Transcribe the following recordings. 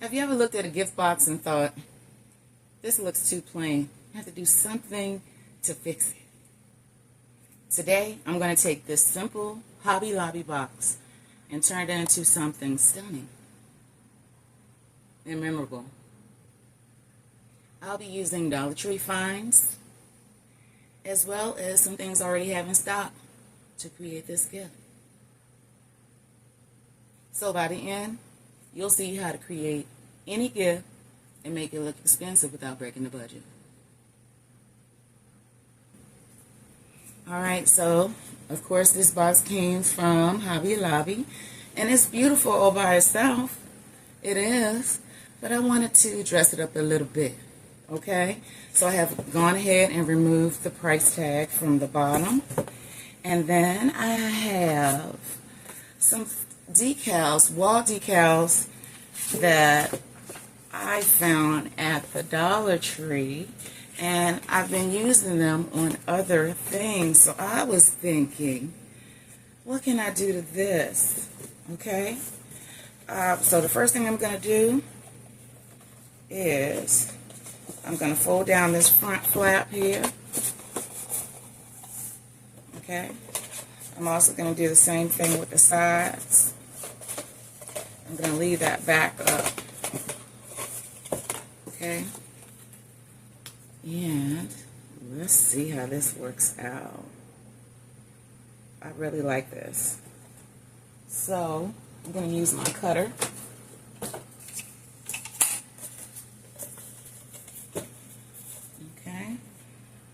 Have you ever looked at a gift box and thought, this looks too plain. I have to do something to fix it. Today, I'm going to take this simple Hobby Lobby box and turn it into something stunning and memorable. I'll be using Dollar Tree finds, as well as some things I already have in stock to create this gift. So by the end, you'll see how to create any gift and make it look expensive without breaking the budget. Alright, so of course this box came from Hobby Lobby, and it's beautiful all by itself. It is, but I wanted to dress it up a little bit. Okay, so I have gone ahead and removed the price tag from the bottom, and then I have some decals, wall decals that I found at the Dollar Tree, and I've been using them on other things. So I was thinking, what can I do to this? Okay, so the first thing I'm going to do is I'm going to fold down this front flap here. Okay, I'm also going to do the same thing with the sides. I'm going to leave that back up. Okay, and let's see how this works out. I really like this. So I'm going to use my cutter. Okay,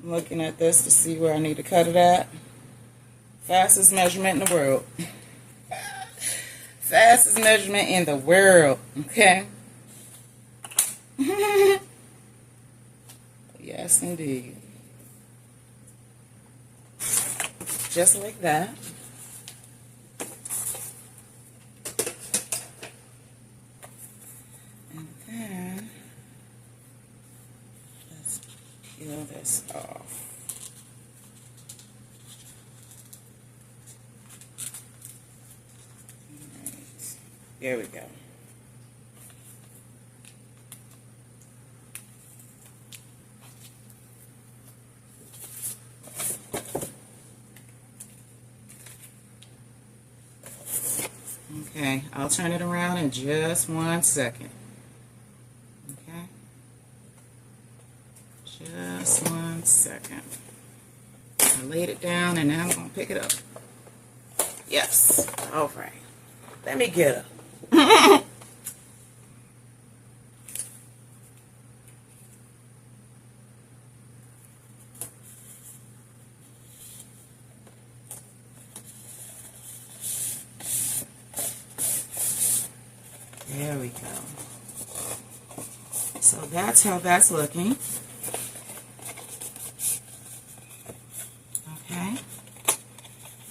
I'm looking at this to see where I need to cut it at. Fastest measurement in the world. Fastest measurement in the world. Okay. Yes, indeed. Just like that. And then let's peel this off. All right. There we go. Okay, I'll turn it around in just 1 second. Okay, just 1 second. I laid it down and now I'm going to pick it up. Yes, all right. Let me get up. There we go. So that's how that's looking. Okay.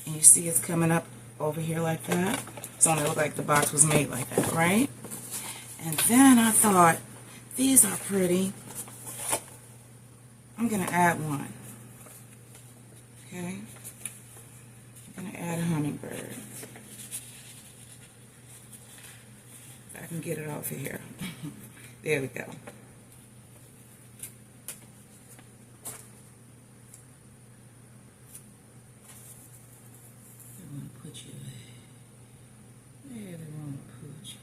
And you see it's coming up over here like that. It's only look like the box was made like that, right? And then I thought, these are pretty. I'm going to add one. Okay. I'm going to add a hummingbird. I can get it off of here. There we go. They want to put you there. Where they want to put you?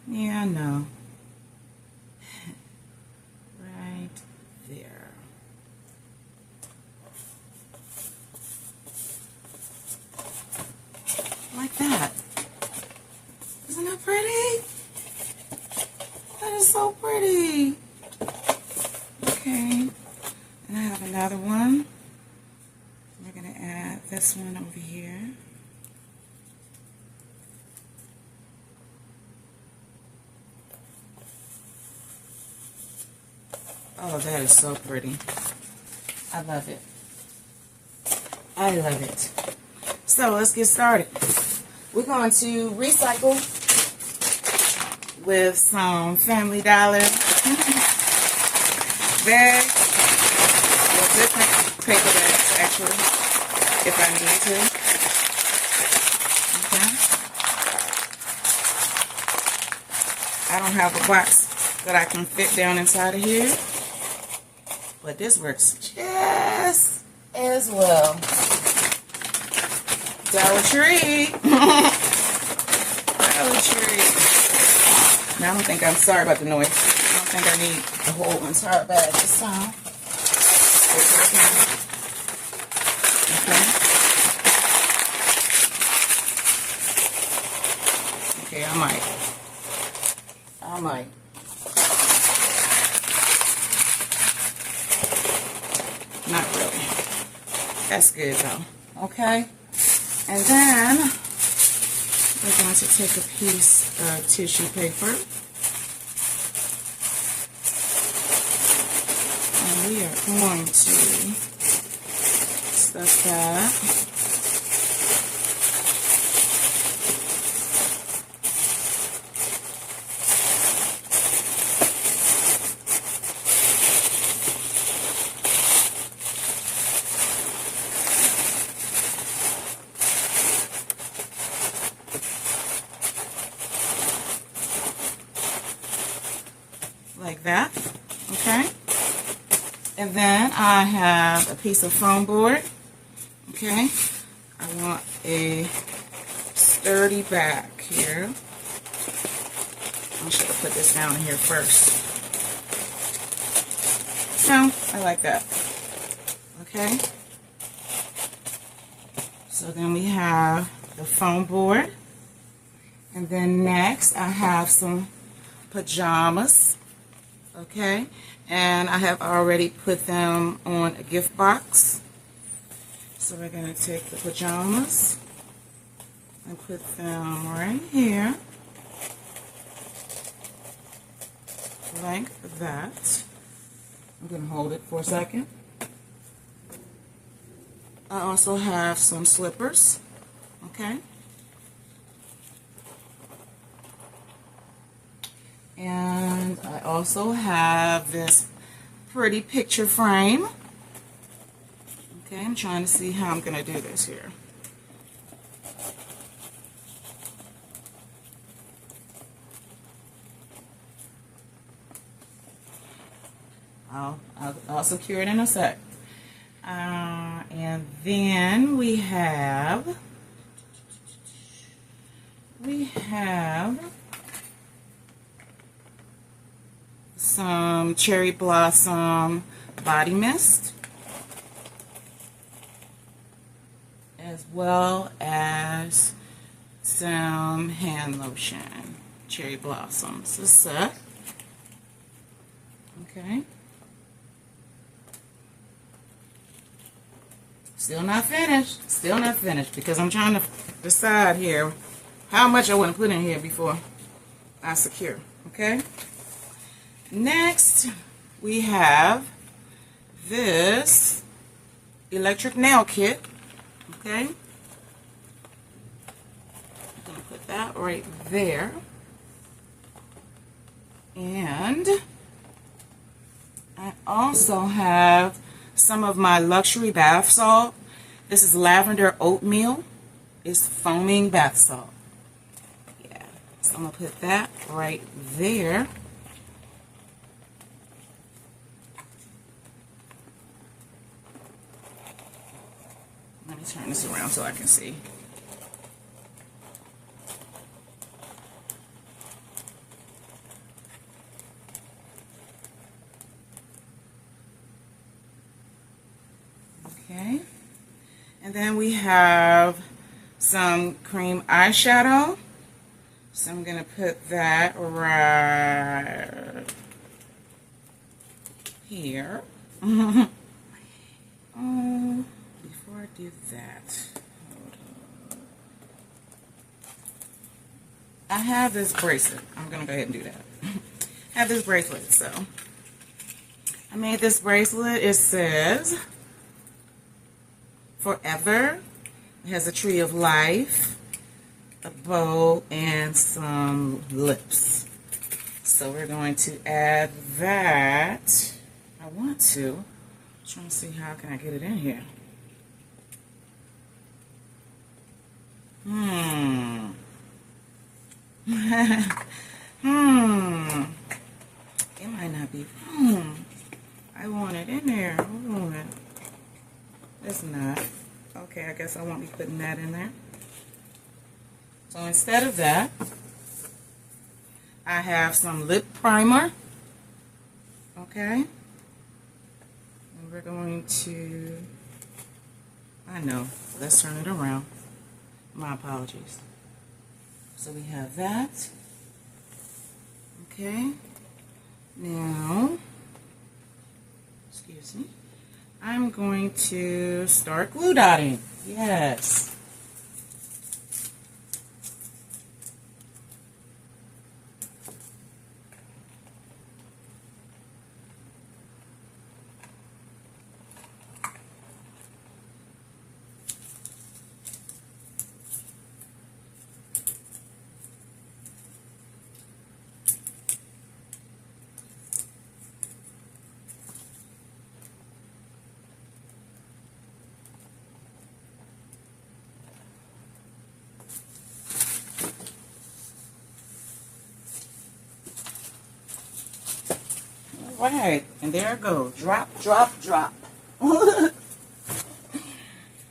Yeah, I know. Right there. Like that. Isn't that pretty? That is so pretty. Okay. And I have another one. We're going to add this one over here. Oh, that is so pretty. I love it. I love it. So let's get started. We're going to recycle with some Family Dollar bags. Different paper bags, actually, if I need to. Okay. I don't have a box that I can fit down inside of here, but this works just as well. Dollar Tree. Dollar Tree. Now, I don't think, I'm sorry about the noise. I don't think I need the whole entire bag this time. Okay, I might. Not really. That's good though. Okay. And then we're going to take a piece of tissue paper. And we are going to stuff that. Like that, okay? And then I have a piece of foam board, okay? I want a sturdy back here. I should have put this down here first. No, I like that, okay? So then we have the foam board. And then next I have some pajamas. Okay, and I have already put them on a gift box. So we're going to take the pajamas and put them right here, like that. I'm going to hold it for a second. I also have some slippers, okay? And I also have this pretty picture frame. Okay, I'm trying to see how I'm going to do this here. I'll secure it in a sec. And then we have some cherry blossom body mist, as well as some hand lotion, cherry blossoms. A set. Okay. Still not finished. Still not finished because I'm trying to decide here how much I want to put in here before I secure. Okay. Next, we have this electric nail kit. Okay. I'm going to put that right there. And I also have some of my luxury bath salt. This is lavender oatmeal. It's foaming bath salt. Yeah. So I'm going to put that right there. Let me turn this around so I can see. Okay. And then we have some cream eyeshadow. So I'm going to put that right here. Before I do that, hold on. I have this bracelet. I'm going to go ahead and do that. I have this bracelet, so I made this bracelet. It says forever. It has a tree of life, a bow, and some lips. So we're going to add that. I want to Trying to see how can I get it in here. It might not be. I want it in there. I want it. It's not. Okay, I guess I won't be putting that in there. So instead of that, I have some lip primer. Okay. And we're going to, I know, let's turn it around. My apologies. So we have that. Okay. Now, excuse me, I'm going to start glue dotting. Yes. All right, and there it goes. Drop, drop, drop. All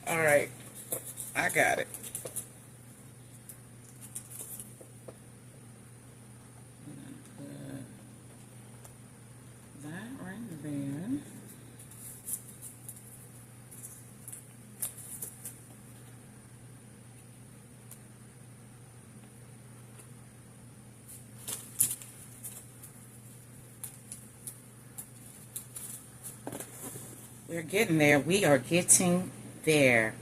right, I got it. Put that right there. We're getting there. We are getting there.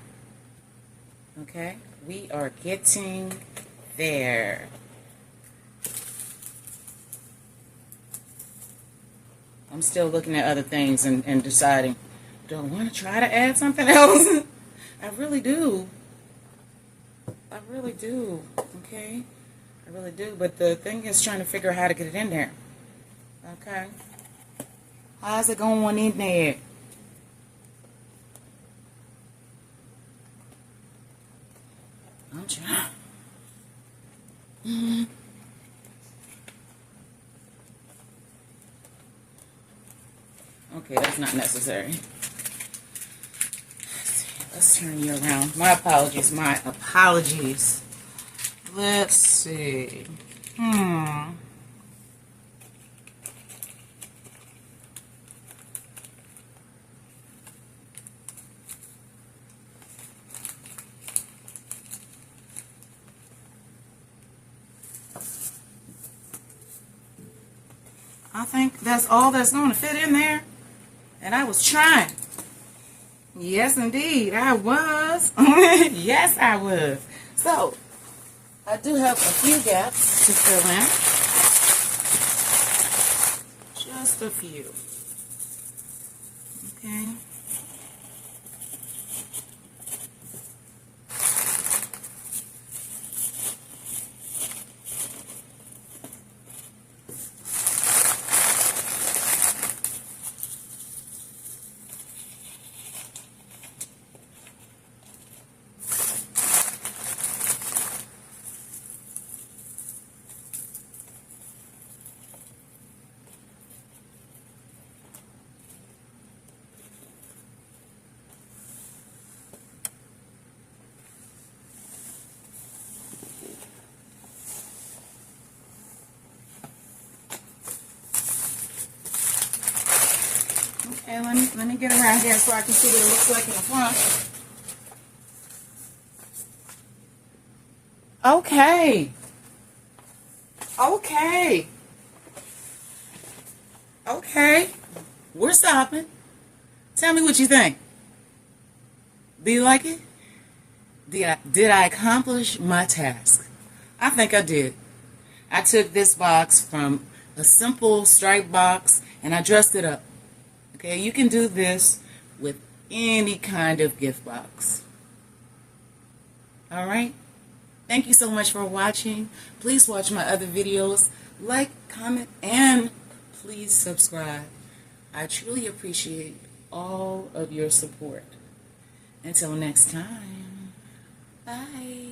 Okay? We are getting there. I'm still looking at other things and deciding, do I want to try to add something else? I really do. I really do. Okay? I really do. But the thing is trying to figure out how to get it in there. Okay? How's it going in there? I'm trying. Okay, that's not necessary. Let's turn you around. My apologies. My apologies. Let's see. I think that's all that's going to fit in there. And I was trying. Yes, indeed, I was. Yes, I was. So, I do have a few gaps to fill in. Just a few. Okay. Okay, let me get around here so I can see what it looks like in the front. Okay. Okay. Okay. We're stopping. Tell me what you think. Do you like it? Did I accomplish my task? I think I did. I took this box from a simple stripe box and I dressed it up. Okay, you can do this with any kind of gift box. All right? Thank you so much for watching. Please watch my other videos. Like, comment, and please subscribe. I truly appreciate all of your support. Until next time, bye.